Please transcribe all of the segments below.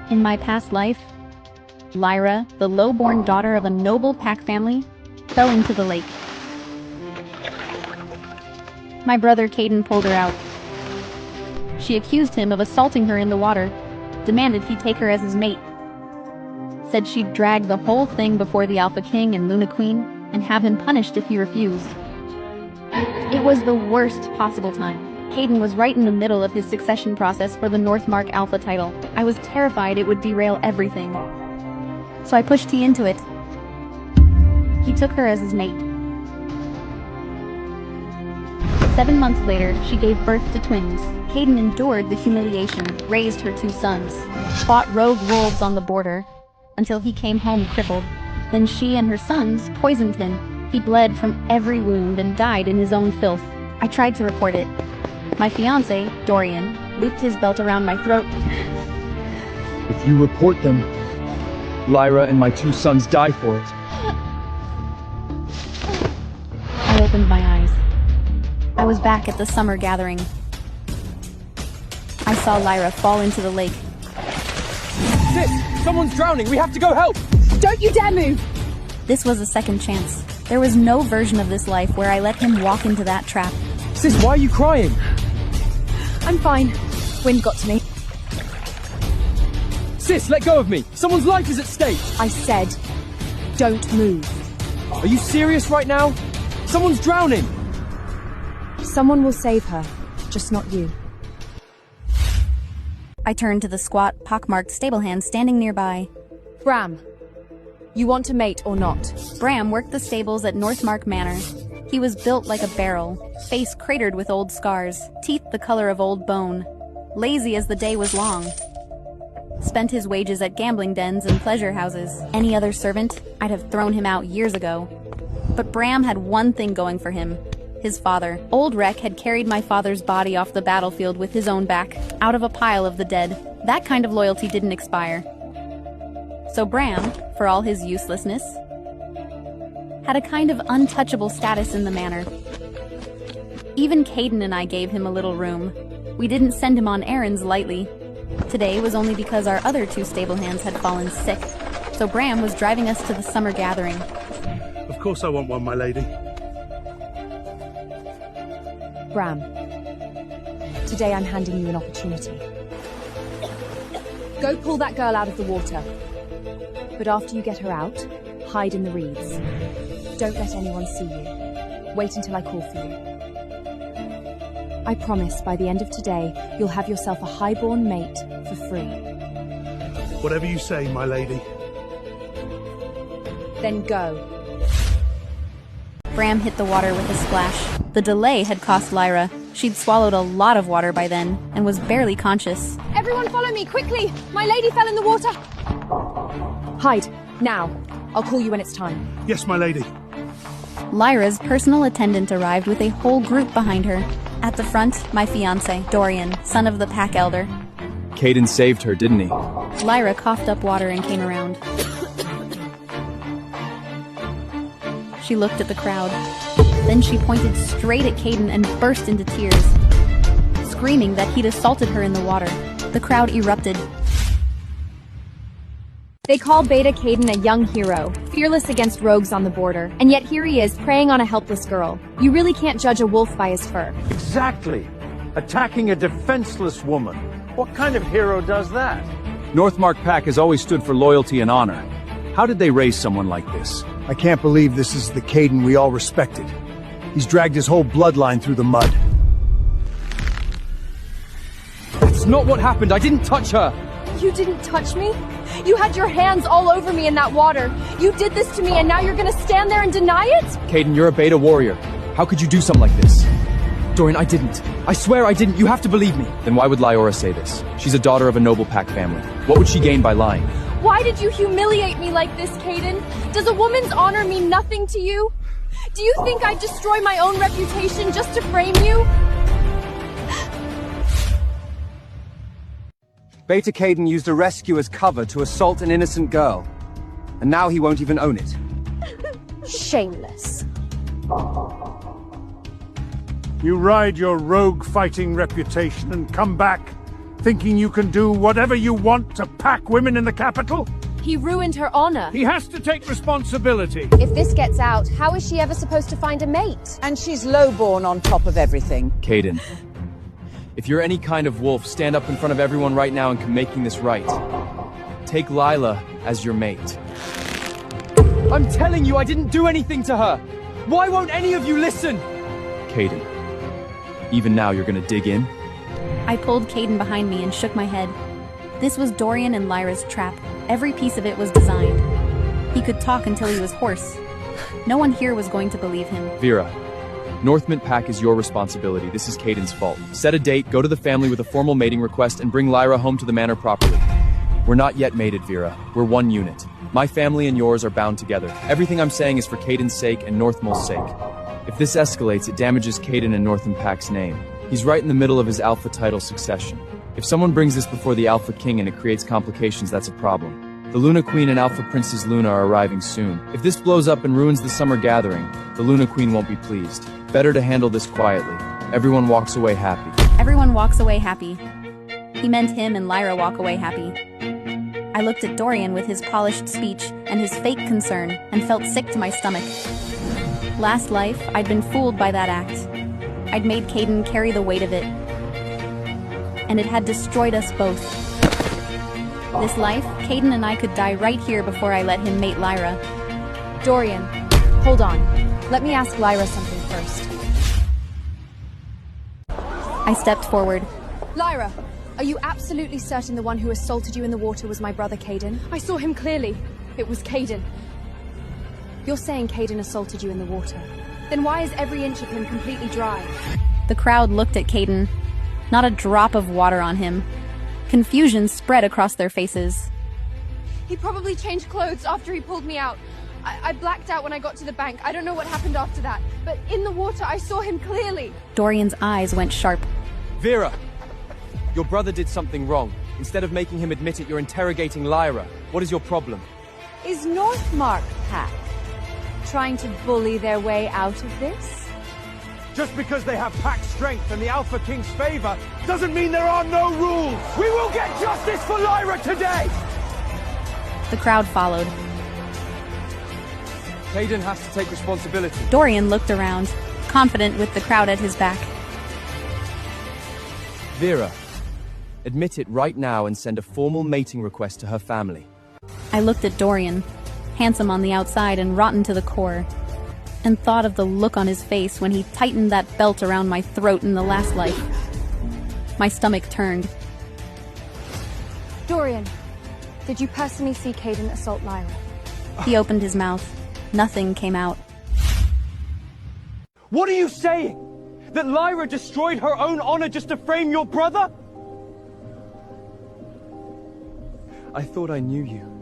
In my past life, Lyra, the low-born daughter of a noble pack family, fell into the lake. My brother Caden pulled her out. She accused him of assaulting her in the water, demanded he take her as his mate, said she'd drag the whole thing before the Alpha King and Luna Queen and have him punished if he refused. It was the worst possible time. Caden was right in the middle of his succession process for the Northmark Alpha title. I was terrified it would derail everything. So I pushed T into it. He took her as his mate. 7 months later, she gave birth to twins. Caden endured the humiliation, raised her 2 sons, fought rogue wolves on the border, until he came home crippled. Then she and her sons poisoned him. He bled from every wound and died in his own filth. I tried to report it. My fiancé, Dorian, looped his belt around my throat. If you report them, Lyra and my 2 sons die for it. I opened my eyes. I was back at the summer gathering. I saw Lyra fall into the lake. Sis, someone's drowning. We have to go help. Don't you dare move! This was a second chance. There was no version of this life where I let him walk into that trap. Sis, why are you crying? I'm fine. Wind got to me. Sis, let go of me. Someone's life is at stake. I said, don't move. Are you serious right now? Someone's drowning. Someone will save her, just not you. I turned to the squat, pockmarked stablehand standing nearby. Bram, you want to mate or not? Bram worked the stables at Northmark Manor. He was built like a barrel, face cratered with old scars, teeth the color of old bone, lazy as the day was long. Spent his wages at gambling dens and pleasure houses. Any other servant, I'd have thrown him out years ago. But Bram had one thing going for him. His father. Old Rek had carried my father's body off the battlefield with his own back, out of a pile of the dead. That kind of loyalty didn't expire. So Bram, for all his uselessness, had a kind of untouchable status in the manor. Even Caden and I gave him a little room. We didn't send him on errands lightly. Today was only because our other 2 stable-hands had fallen sick, so Bram was driving us to the summer gathering. Of course I want one, my lady. Bram, today I'm handing you an opportunity. Go pull that girl out of the water. But after you get her out, hide in the reeds. Don't let anyone see you. Wait until I call for you. I promise by the end of today, you'll have yourself a highborn mate for free. Whatever you say, my lady. Then go. Bram hit the water with a splash. The delay had cost Lyra. She'd swallowed a lot of water by then, and was barely conscious. Everyone follow me, quickly! My lady fell in the water! Hide, now. I'll call you when it's time. Yes, my lady. Lyra's personal attendant arrived with a whole group behind her. At the front, my fiancé, Dorian, son of the pack elder. Caden saved her, didn't he? Lyra coughed up water and came around. She looked at the crowd. Then she pointed straight at Caden and burst into tears, screaming that he'd assaulted her in the water. The crowd erupted. They call Beta Caden a young hero, fearless against rogues on the border, and yet here he is, preying on a helpless girl. You really can't judge a wolf by his fur. Exactly. Attacking a defenseless woman. What kind of hero does that? Northmark Pack has always stood for loyalty and honor. How did they raise someone like this? I can't believe this is the Caden we all respected. He's dragged his whole bloodline through the mud. That's not what happened. I didn't touch her. You didn't touch me? You had your hands all over me in that water. You did this to me and now you're gonna stand there and deny it? Caden, you're a beta warrior. How could you do something like this? Dorian, I didn't. I swear I didn't. You have to believe me. Then why would Lyra say this? She's a daughter of a noble pack family. What would she gain by lying? Why did you humiliate me like this, Caden? Does a woman's honor mean nothing to you? Do you think I'd destroy my own reputation just to frame you? Beta Caden used a rescue as cover to assault an innocent girl. And now he won't even own it. Shameless. You ride your rogue fighting reputation and come back thinking you can do whatever you want to pack women in the capital? He ruined her honor. He has to take responsibility. If this gets out, how is she ever supposed to find a mate? And she's lowborn on top of everything. Caden, if you're any kind of wolf, stand up in front of everyone right now and making this right. Take Lila as your mate. I'm telling you, I didn't do anything to her! Why won't any of you listen? Caden, even now you're gonna dig in? I pulled Caden behind me and shook my head. This was Dorian and Lyra's trap. Every piece of it was designed. He could talk until he was hoarse. No one here was going to believe him. Vera, Northmint Pack is your responsibility. This is Caden's fault. Set a date, go to the family with a formal mating request, and bring Lyra home to the manor properly. We're not yet mated, Vera. We're one unit. My family and yours are bound together. Everything I'm saying is for Caden's sake and Northmol's sake. If this escalates, it damages Caden and Northmint Pack's name. He's right in the middle of his alpha title succession. If someone brings this before the Alpha King and it creates complications, that's a problem. The Luna Queen and Alpha Princess Luna are arriving soon. If this blows up and ruins the summer gathering, the Luna Queen won't be pleased. Better to handle this quietly. Everyone walks away happy. Everyone walks away happy. He meant him and Lyra walk away happy. I looked at Dorian with his polished speech and his fake concern and felt sick to my stomach. Last life, I'd been fooled by that act. I'd made Caden carry the weight of it. And it had destroyed us both. This life, Caden and I could die right here before I let him mate Lyra. Dorian, hold on. Let me ask Lyra something first. I stepped forward. Lyra, are you absolutely certain the one who assaulted you in the water was my brother Caden? I saw him clearly. It was Caden. You're saying Caden assaulted you in the water. Then why is every inch of him completely dry? The crowd looked at Caden. Not a drop of water on him. Confusion spread across their faces. He probably changed clothes after he pulled me out. I blacked out when I got to the bank. I don't know what happened after that. But in the water, I saw him clearly. Dorian's eyes went sharp. Vera, your brother did something wrong. Instead of making him admit it, you're interrogating Lyra. What is your problem? Is Northmark Pack trying to bully their way out of this? Just because they have pack strength and the Alpha King's favor doesn't mean there are no rules! We will get justice for Lyra today! The crowd followed. Caden has to take responsibility. Dorian looked around, confident with the crowd at his back. Vera, admit it right now and send a formal mating request to her family. I looked at Dorian, handsome on the outside and rotten to the core, and thought of the look on his face when he tightened that belt around my throat in the last life. My stomach turned. Dorian, did you personally see Caden assault Lyra? He opened his mouth. Nothing came out. What are you saying? That Lyra destroyed her own honor just to frame your brother? I thought I knew you.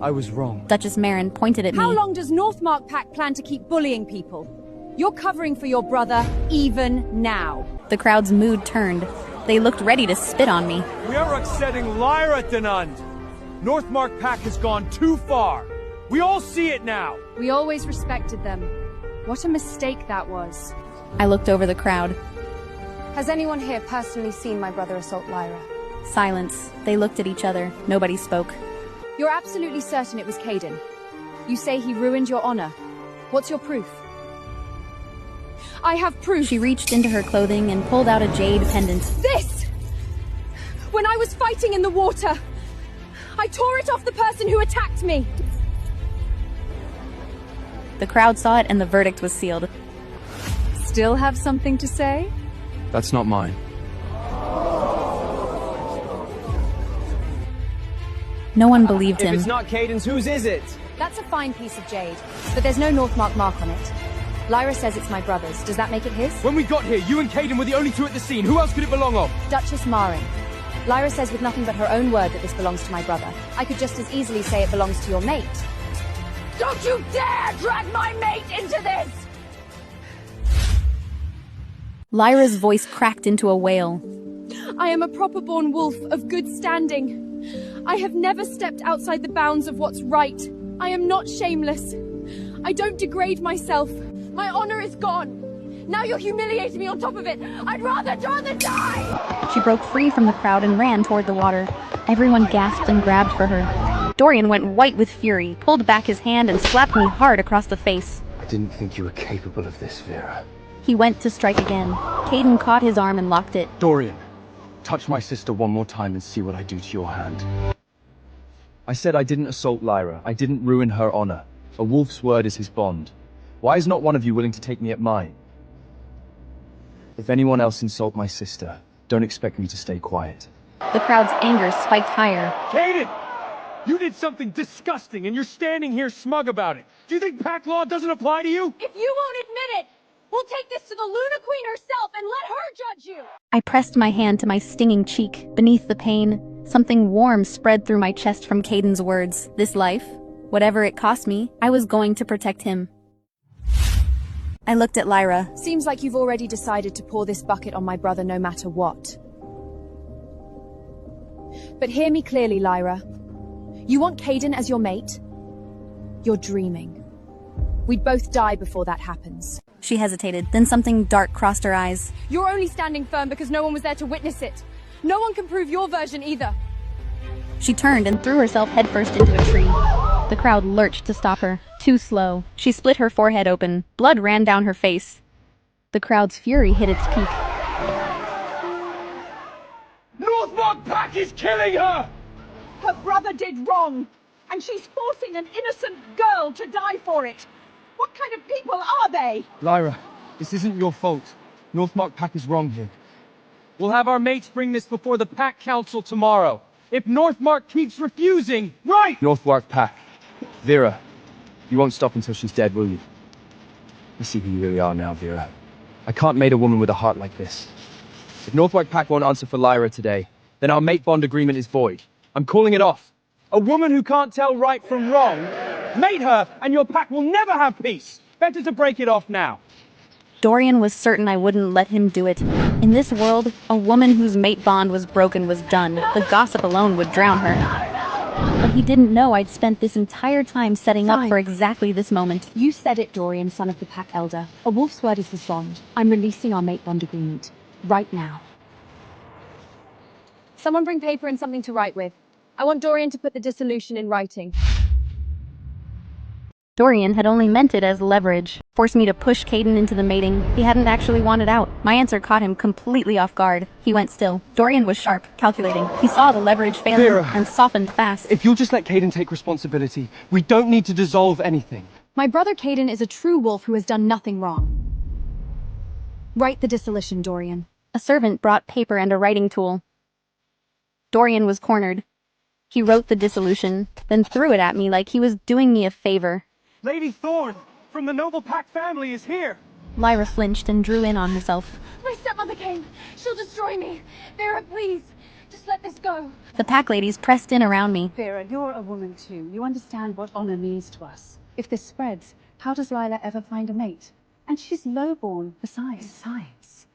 I was wrong. Duchess Marin pointed at me. How long does Northmark Pack plan to keep bullying people? You're covering for your brother, even now. The crowd's mood turned. They looked ready to spit on me. We are upsetting Lyra, Denund. Northmark Pack has gone too far. We all see it now. We always respected them. What a mistake that was. I looked over the crowd. Has anyone here personally seen my brother assault Lyra? Silence. They looked at each other. Nobody spoke. You're absolutely certain it was Caden. You say he ruined your honor. What's your proof? I have proof. She reached into her clothing and pulled out a jade pendant. This! When I was fighting in the water, I tore it off the person who attacked me. The crowd saw it and the verdict was sealed. Still have something to say? That's not mine. No one believed If him. it's not Caden's, whose is it? That's a fine piece of jade, but there's no Northmark mark on it. Lyra says it's my brother's. Does that make it his? When we got here, you and Caden were the only two at the scene. Who else could it belong of? Duchess Marin. Lyra says with nothing but her own word that this belongs to my brother. I could just as easily say it belongs to your mate. Don't you dare drag my mate into this! Lyra's voice cracked into a wail. I am a proper-born wolf of good standing. I have never stepped outside the bounds of what's right. I am not shameless. I don't degrade myself. My honor is gone. Now you're humiliating me on top of it! I'd rather die! She broke free from the crowd and ran toward the water. Everyone gasped and grabbed for her. Dorian went white with fury, pulled back his hand, and slapped me hard across the face. I didn't think you were capable of this, Vera. He went to strike again. Caden caught his arm and locked it. Dorian, touch my sister one more time and see what I do to your hand. I said I didn't assault Lyra. I didn't ruin her honor. A wolf's word is his bond. Why is not one of you willing to take me at mine? If anyone else insult my sister, don't expect me to stay quiet. The crowd's anger spiked higher. Caden! You did something disgusting, and you're standing here smug about it. Do you think pack law doesn't apply to you? If you won't admit it, we'll take this to the Luna Queen herself and let her judge you! I pressed my hand to my stinging cheek. Beneath the pain, something warm spread through my chest from Caden's words. This life, whatever it cost me, I was going to protect him. I looked at Lyra. Seems like you've already decided to pour this bucket on my brother no matter what. But hear me clearly, Lyra. You want Caden as your mate? You're dreaming. We'd both die before that happens. She hesitated, then something dark crossed her eyes. You're only standing firm because no one was there to witness it. No one can prove your version either. She turned and threw herself headfirst into a tree. The crowd lurched to stop her. Too slow. She split her forehead open. Blood ran down her face. The crowd's fury hit its peak. Northmark Pack is killing her! Her brother did wrong, and she's forcing an innocent girl to die for it. What kind of people are they? Lyra, this isn't your fault. Northmark Pack is wrong here. We'll have our mates bring this before the Pack Council tomorrow. If Northmark keeps refusing, right! Northmark Pack. Vera, you won't stop until she's dead, will you? I see who you really are now, Vera. I can't mate a woman with a heart like this. If Northmark Pack won't answer for Lyra today, then our mate bond agreement is void. I'm calling it off. A woman who can't tell right from wrong? Mate her, and your pack will never have peace. Better to break it off now. Dorian was certain I wouldn't let him do it. In this world, a woman whose mate bond was broken was done. The gossip alone would drown her. But he didn't know I'd spent this entire time setting up for exactly this moment. You said it, Dorian, son of the Pack Elder. A wolf's word is his bond. I'm releasing our mate bond agreement. Right now. Someone bring paper and something to write with. I want Dorian to put the dissolution in writing. Dorian had only meant it as leverage. Forced me to push Caden into the mating. He hadn't actually wanted out. My answer caught him completely off guard. He went still. Dorian was sharp, calculating. He saw the leverage failing Vera, and softened fast. If you'll just let Caden take responsibility, we don't need to dissolve anything. My brother Caden is a true wolf who has done nothing wrong. Write the dissolution, Dorian. A servant brought paper and a writing tool. Dorian was cornered. He wrote the dissolution, then threw it at me like he was doing me a favor. Lady Thorn, from the Noble Pack family, is here. Lyra flinched and drew in on herself. My stepmother came. She'll destroy me. Vera, please. Just let this go. The pack ladies pressed in around me. Vera, you're a woman too. You understand what honor means to us. If this spreads, how does Lila ever find a mate? And she's lowborn besides.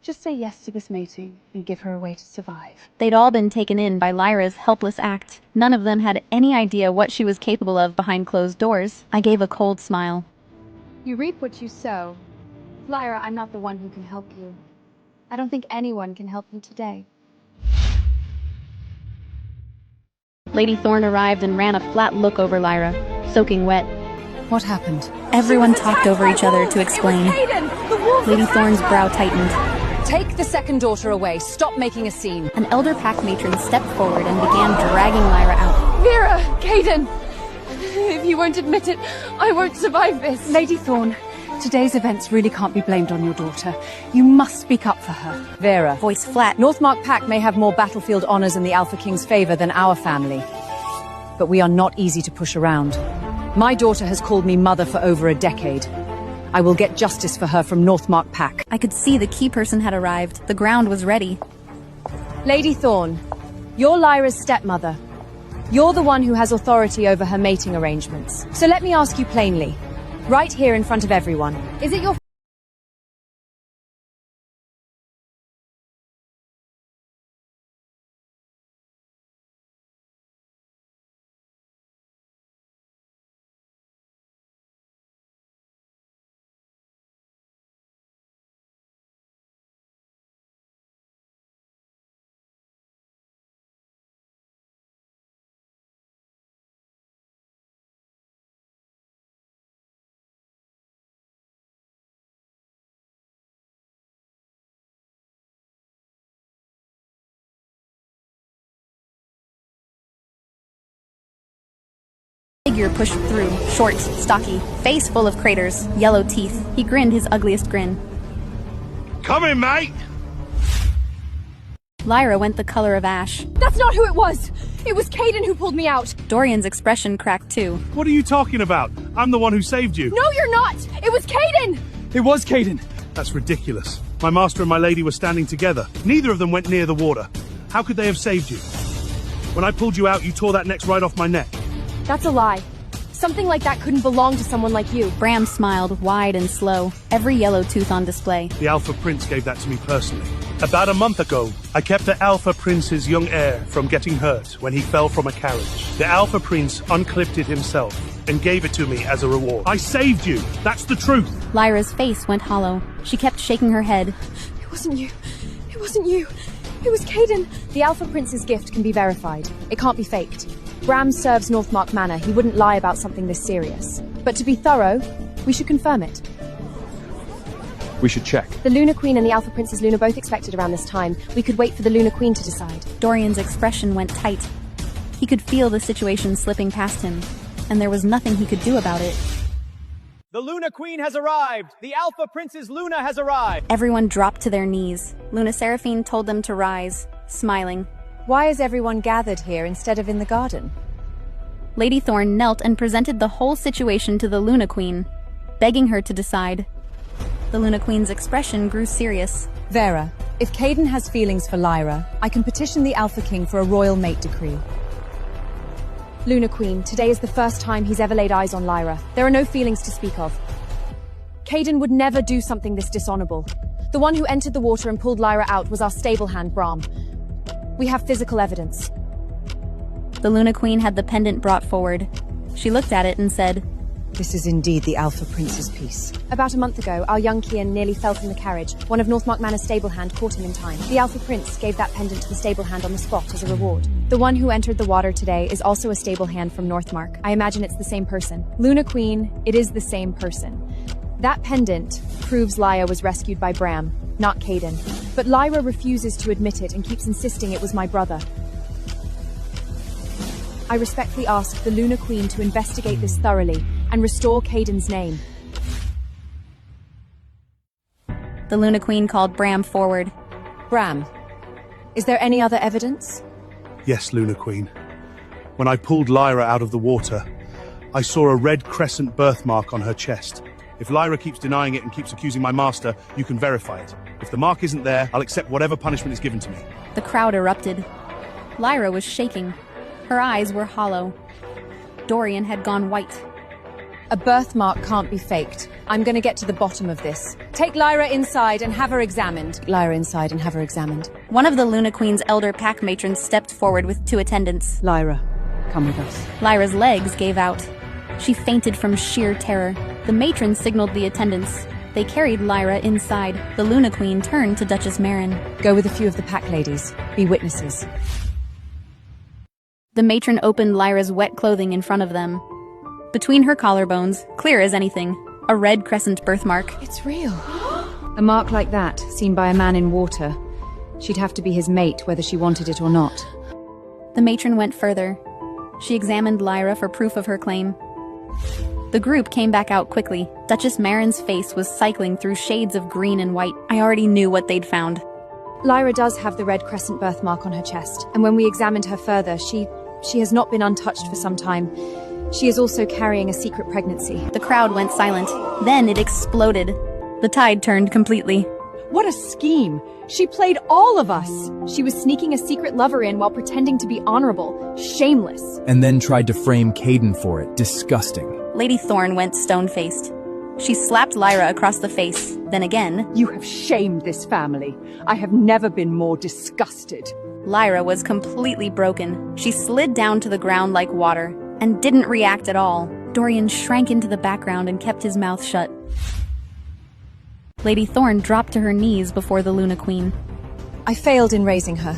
Just say yes to this mating and give her a way to survive. They'd all been taken in by Lyra's helpless act. None of them had any idea what she was capable of behind closed doors. I gave a cold smile. You reap what you sow. Lyra, I'm not the one who can help you. I don't think anyone can help you today. Lady Thorn arrived and ran a flat look over Lyra, soaking wet. What happened? Everyone talked over each other to explain. Lady Thorn's brow tightened. Take the second daughter away. Stop making a scene. An elder pack matron stepped forward and began dragging Lyra out. Vera! Caden! If you won't admit it, I won't survive this. Lady Thorn, today's events really can't be blamed on your daughter. You must speak up for her. Vera. Voice flat. Northmark Pack may have more battlefield honors in the Alpha King's favor than our family. But we are not easy to push around. My daughter has called me mother for over a decade. I will get justice for her from Northmark Pack. I could see the key person had arrived. The ground was ready. Lady Thorn, you're Lyra's stepmother. You're the one who has authority over her mating arrangements. So let me ask you plainly, right here in front of everyone. Is it your figure pushed through, short, stocky, face full of craters, yellow teeth. He grinned his ugliest grin. Come in, mate! Lyra went the color of ash. That's not who it was! It was Caden who pulled me out! Dorian's expression cracked too. What are you talking about? I'm the one who saved you. No, you're not! It was Caden! It was Caden. That's ridiculous. My master and my lady were standing together. Neither of them went near the water. How could they have saved you? When I pulled you out, you tore that necklace right off my neck. That's a lie. Something like that couldn't belong to someone like you. Bram smiled, wide and slow, every yellow tooth on display. The Alpha Prince gave that to me personally. About a month ago, I kept the Alpha Prince's young heir from getting hurt when he fell from a carriage. The Alpha Prince unclipped it himself and gave it to me as a reward. I saved you. That's the truth. Lyra's face went hollow. She kept shaking her head. It wasn't you. It wasn't you. It was Caden. The Alpha Prince's gift can be verified. It can't be faked. Bram serves Northmark Manor. He wouldn't lie about something this serious. But to be thorough, we should confirm it. We should check. The Lunar Queen and the Alpha Prince's Luna both expected around this time. We could wait for the Lunar Queen to decide. Dorian's expression went tight. He could feel the situation slipping past him, and there was nothing he could do about it. The Luna Queen has arrived! The Alpha Princess Luna has arrived! Everyone dropped to their knees. Luna Seraphine told them to rise, smiling. Why is everyone gathered here instead of in the garden? Lady Thorne knelt and presented the whole situation to the Luna Queen, begging her to decide. The Luna Queen's expression grew serious. Vera, if Caden has feelings for Lyra, I can petition the Alpha King for a royal mate decree. Luna Queen, today is the first time he's ever laid eyes on Lyra. There are no feelings to speak of. Caden would never do something this dishonorable. The one who entered the water and pulled Lyra out was our stable hand, Bram. We have physical evidence. The Luna Queen had the pendant brought forward. She looked at it and said, This is indeed the Alpha Prince's piece. About a month ago, our young Kian nearly fell from the carriage. One of Northmark Manor's stable hand caught him in time. The Alpha Prince gave that pendant to the stable hand on the spot as a reward. The one who entered the water today is also a stable hand from Northmark. I imagine it's the same person. Luna Queen, it is the same person. That pendant proves Lyra was rescued by Bram, not Caden. But Lyra refuses to admit it and keeps insisting it was my brother. I respectfully ask the Luna Queen to investigate this thoroughly and restore Caden's name. The Luna Queen called Bram forward. Bram, is there any other evidence? Yes, Luna Queen. When I pulled Lyra out of the water, I saw a red crescent birthmark on her chest. If Lyra keeps denying it and keeps accusing my master, you can verify it. If the mark isn't there, I'll accept whatever punishment is given to me. The crowd erupted. Lyra was shaking. Her eyes were hollow. Dorian had gone white. A birthmark can't be faked. I'm gonna get to the bottom of this. Take Lyra inside and have her examined. Lyra inside and have her examined. One of the Luna Queen's elder pack matrons stepped forward with 2 attendants. Lyra, come with us. Lyra's legs gave out. She fainted from sheer terror. The matron signaled the attendants. They carried Lyra inside. The Luna Queen turned to Duchess Marin. Go with a few of the pack ladies. Be witnesses. The matron opened Lyra's wet clothing in front of them. Between her collarbones, clear as anything, a red crescent birthmark. It's real. A mark like that, seen by a man in water. She'd have to be his mate, whether she wanted it or not. The matron went further. She examined Lyra for proof of her claim. The group came back out quickly. Duchess Marin's face was cycling through shades of green and white. I already knew what they'd found. Lyra does have the red crescent birthmark on her chest, and when we examined her further, she has not been untouched for some time. She is also carrying a secret pregnancy. The crowd went silent. Then it exploded. The tide turned completely. What a scheme! She played all of us! She was sneaking a secret lover in while pretending to be honorable. Shameless. And then tried to frame Caden for it. Disgusting. Lady Thorne went stone-faced. She slapped Lyra across the face. Then again, You have shamed this family. I have never been more disgusted. Lyra was completely broken. She slid down to the ground like water and didn't react at all. Dorian shrank into the background and kept his mouth shut. Lady Thorne dropped to her knees before the Luna Queen. I failed in raising her.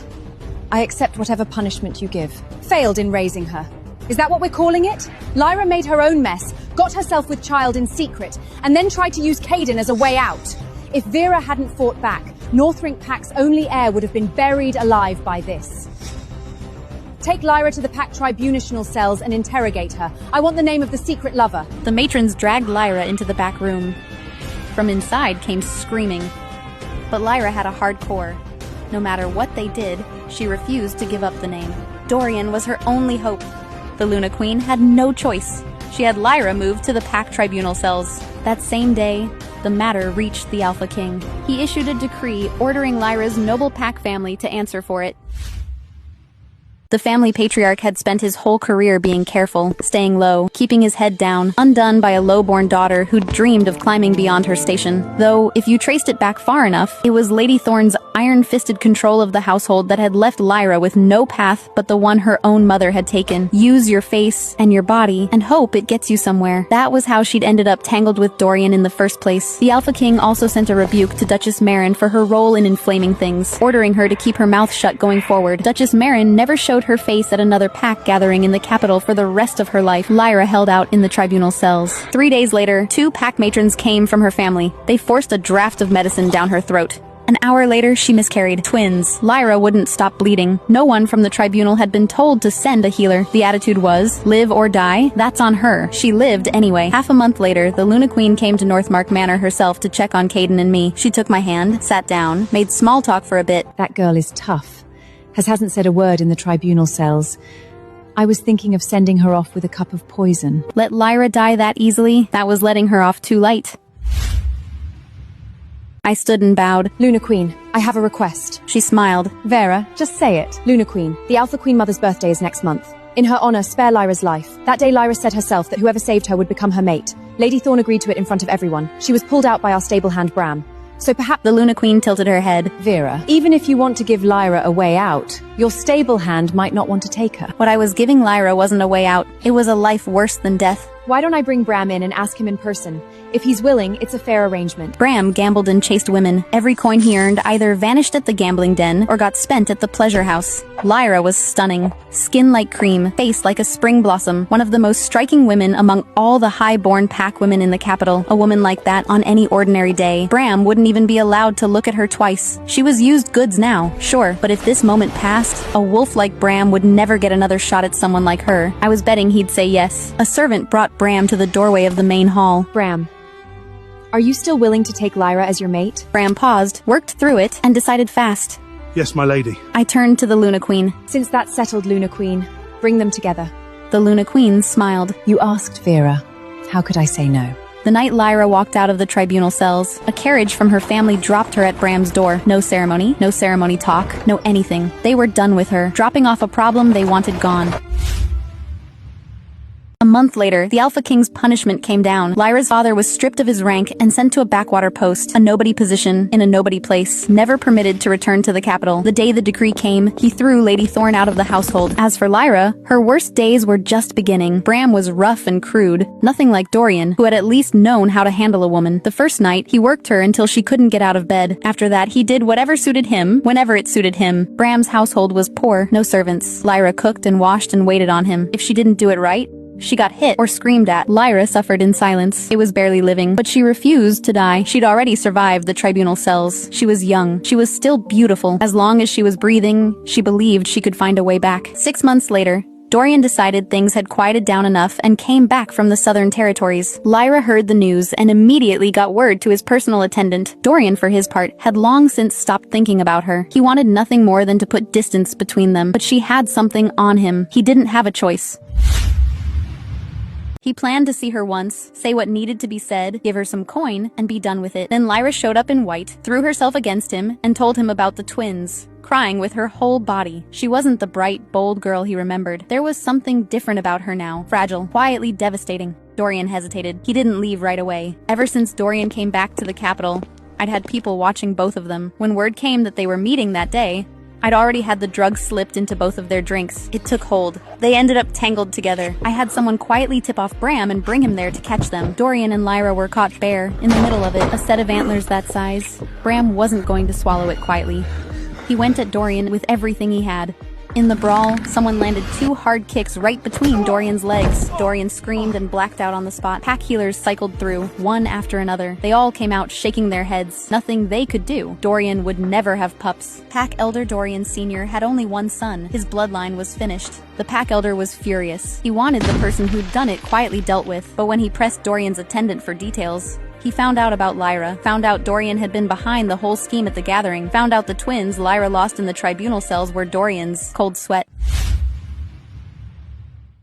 I accept whatever punishment you give. Failed in raising her. Is that what we're calling it? Lyra made her own mess, got herself with child in secret, and then tried to use Caden as a way out. If Vera hadn't fought back, Northrink Pack's only heir would have been buried alive by this. Take Lyra to the pack tribunal cells and interrogate her. I want the name of the secret lover. The matrons dragged Lyra into the back room. From inside came screaming. But Lyra had a hard core. No matter what they did, she refused to give up the name. Dorian was her only hope. The Luna Queen had no choice. She had Lyra moved to the pack tribunal cells. That same day, the matter reached the Alpha King. He issued a decree ordering Lyra's noble pack family to answer for it. The family patriarch had spent his whole career being careful, staying low, keeping his head down, undone by a low-born daughter who dreamed of climbing beyond her station. Though, if you traced it back far enough, it was Lady Thorne's iron-fisted control of the household that had left Lyra with no path but the one her own mother had taken. Use your face and your body and hope it gets you somewhere. That was how she'd ended up tangled with Dorian in the first place. The Alpha King also sent a rebuke to Duchess Marin for her role in inflaming things, ordering her to keep her mouth shut going forward. Duchess Marin never showed her face at another pack gathering in the capital for the rest of her life. Lyra held out in the tribunal cells. 3 days later, 2 pack matrons came from her family. They forced a draft of medicine down her throat. An hour later, she miscarried. Twins. Lyra wouldn't stop bleeding. No one from the tribunal had been told to send a healer. The attitude was, live or die, that's on her. She lived anyway. Half a month later, the Luna Queen came to Northmark Manor herself to check on Caden and me. She took my hand, sat down, made small talk for a bit. That girl is tough. Hasn't said a word in the tribunal cells. I was thinking of sending her off with a cup of poison. Let Lyra die that easily? That was letting her off too light. I stood and bowed. Luna Queen, I have a request. She smiled. Vera, just say it. Luna Queen, the Alpha Queen Mother's birthday is next month. In her honor, spare Lyra's life. That day Lyra said herself that whoever saved her would become her mate. Lady Thorne agreed to it in front of everyone. She was pulled out by our stable hand Bram. So perhaps the Luna Queen tilted her head. Vera, even if you want to give Lyra a way out, your stable hand might not want to take her. What I was giving Lyra wasn't a way out. It was a life worse than death. Why don't I bring Bram in and ask him in person? If he's willing, it's a fair arrangement. Bram gambled and chased women. Every coin he earned either vanished at the gambling den or got spent at the pleasure house. Lyra was stunning. Skin like cream, face like a spring blossom. One of the most striking women among all the high-born pack women in the capital. A woman like that on any ordinary day. Bram wouldn't even be allowed to look at her twice. She was used goods now, sure, but if this moment passed, a wolf like Bram would never get another shot at someone like her. I was betting he'd say yes. A servant brought Bram to the doorway of the main hall. Bram, are you still willing to take Lyra as your mate? Bram paused, worked through it, and decided fast. Yes, my lady. I turned to the Luna Queen. Since that's settled, Luna Queen, bring them together. The Luna Queen smiled. You asked, Vera. How could I say no? The night Lyra walked out of the tribunal cells, a carriage from her family dropped her at Bram's door. No ceremony talk, no anything. They were done with her, dropping off a problem they wanted gone. A month later, the Alpha King's punishment came down. Lyra's father was stripped of his rank and sent to a backwater post, a nobody position, in a nobody place, never permitted to return to the capital. The day the decree came, he threw Lady Thorne out of the household. As for Lyra, her worst days were just beginning. Bram was rough and crude, nothing like Dorian, who had at least known how to handle a woman. The first night, he worked her until she couldn't get out of bed. After that, he did whatever suited him, whenever it suited him. Bram's household was poor, no servants. Lyra cooked and washed and waited on him. If she didn't do it right, she got hit or screamed at. Lyra suffered in silence. It was barely living, but she refused to die. She'd already survived the tribunal cells. She was young. She was still beautiful. As long as she was breathing, she believed she could find a way back. 6 months later, Dorian decided things had quieted down enough and came back from the Southern Territories. Lyra heard the news and immediately got word to his personal attendant. Dorian, for his part, had long since stopped thinking about her. He wanted nothing more than to put distance between them, but she had something on him. He didn't have a choice. He planned to see her once, say what needed to be said, give her some coin, and be done with it. Then Lyra showed up in white, threw herself against him, and told him about the twins, crying with her whole body. She wasn't the bright, bold girl he remembered. There was something different about her now, fragile, quietly devastating. Dorian hesitated. He didn't leave right away. Ever since Dorian came back to the capital, I'd had people watching both of them. When word came that they were meeting that day, I'd already had the drugs slipped into both of their drinks. It took hold. They ended up tangled together. I had someone quietly tip off Bram and bring him there to catch them. Dorian and Lyra were caught bare, in the middle of it, a set of antlers that size. Bram wasn't going to swallow it quietly. He went at Dorian with everything he had. In the brawl, someone landed 2 hard kicks right between Dorian's legs. Dorian screamed and blacked out on the spot. Pack healers cycled through, one after another. They all came out shaking their heads. Nothing they could do. Dorian would never have pups. Pack Elder Dorian Sr. had only one son. His bloodline was finished. The Pack Elder was furious. He wanted the person who'd done it quietly dealt with, but when he pressed Dorian's attendant for details, he found out about Lyra, found out Dorian had been behind the whole scheme at the gathering, found out the twins Lyra lost in the tribunal cells were Dorian's. Cold sweat.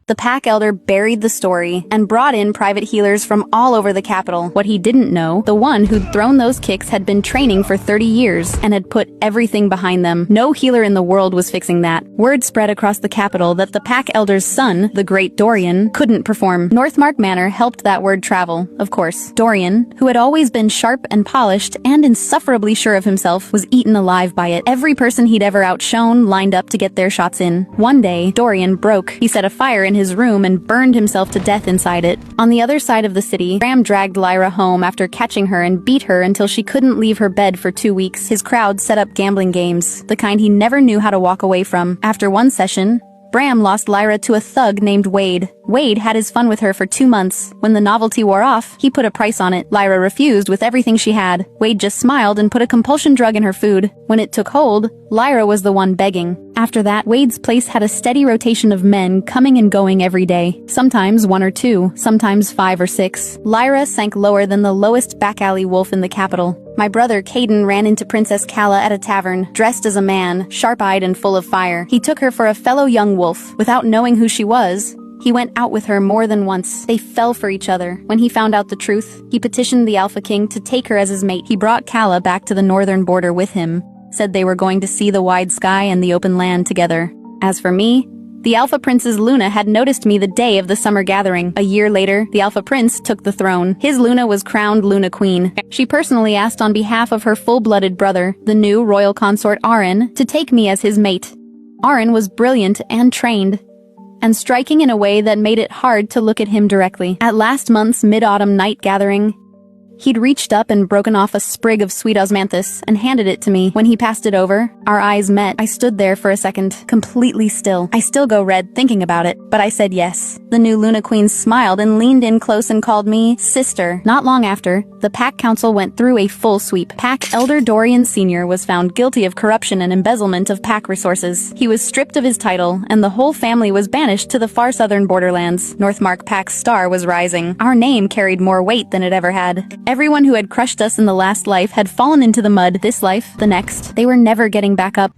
The Pack Elder buried the story and brought in private healers from all over the capital. What he didn't know, the one who'd thrown those kicks had been training for 30 years and had put everything behind them. No healer in the world was fixing that. Word spread across the capital that the Pack Elder's son, the great Dorian, couldn't perform. Northmark Manor helped that word travel, of course. Dorian, who had always been sharp and polished and insufferably sure of himself, was eaten alive by it. Every person he'd ever outshone lined up to get their shots in. One day, Dorian broke. He set a fire in his room and burned himself to death inside it. On the other side of the city, Bram dragged Lyra home after catching her and beat her until she couldn't leave her bed for 2 weeks. His crowd set up gambling games, the kind he never knew how to walk away from. After one session, Bram lost Lyra to a thug named Wade. Wade had his fun with her for 2 months. When the novelty wore off, he put a price on it. Lyra refused with everything she had. Wade just smiled and put a compulsion drug in her food. When it took hold, Lyra was the one begging. After that, Wade's place had a steady rotation of men coming and going every day. Sometimes 1 or 2, sometimes 5 or 6. Lyra sank lower than the lowest back alley wolf in the capital. My brother Caden ran into Princess Calla at a tavern, dressed as a man, sharp-eyed and full of fire. He took her for a fellow young wolf. Without knowing who she was, he went out with her more than once. They fell for each other. When he found out the truth, he petitioned the Alpha King to take her as his mate. He brought Calla back to the northern border with him, said they were going to see the wide sky and the open land together. As for me, the Alpha Prince's Luna had noticed me the day of the summer gathering. A year later, the Alpha Prince took the throne. His Luna was crowned Luna Queen. She personally asked on behalf of her full-blooded brother, the new royal consort Arin, to take me as his mate. Arin was brilliant and trained, and striking in a way that made it hard to look at him directly. At last month's mid-autumn night gathering, he'd reached up and broken off a sprig of sweet osmanthus and handed it to me. When he passed it over, our eyes met. I stood there for a second, completely still. I still go red thinking about it, but I said yes. The new Luna Queen smiled and leaned in close and called me sister. Not long after, the Pack Council went through a full sweep. Pack Elder Dorian Sr. was found guilty of corruption and embezzlement of Pack resources. He was stripped of his title, and the whole family was banished to the far southern borderlands. Northmark Pack's star was rising. Our name carried more weight than it ever had. Everyone who had crushed us in the last life had fallen into the mud. This life, the next, they were never getting back up.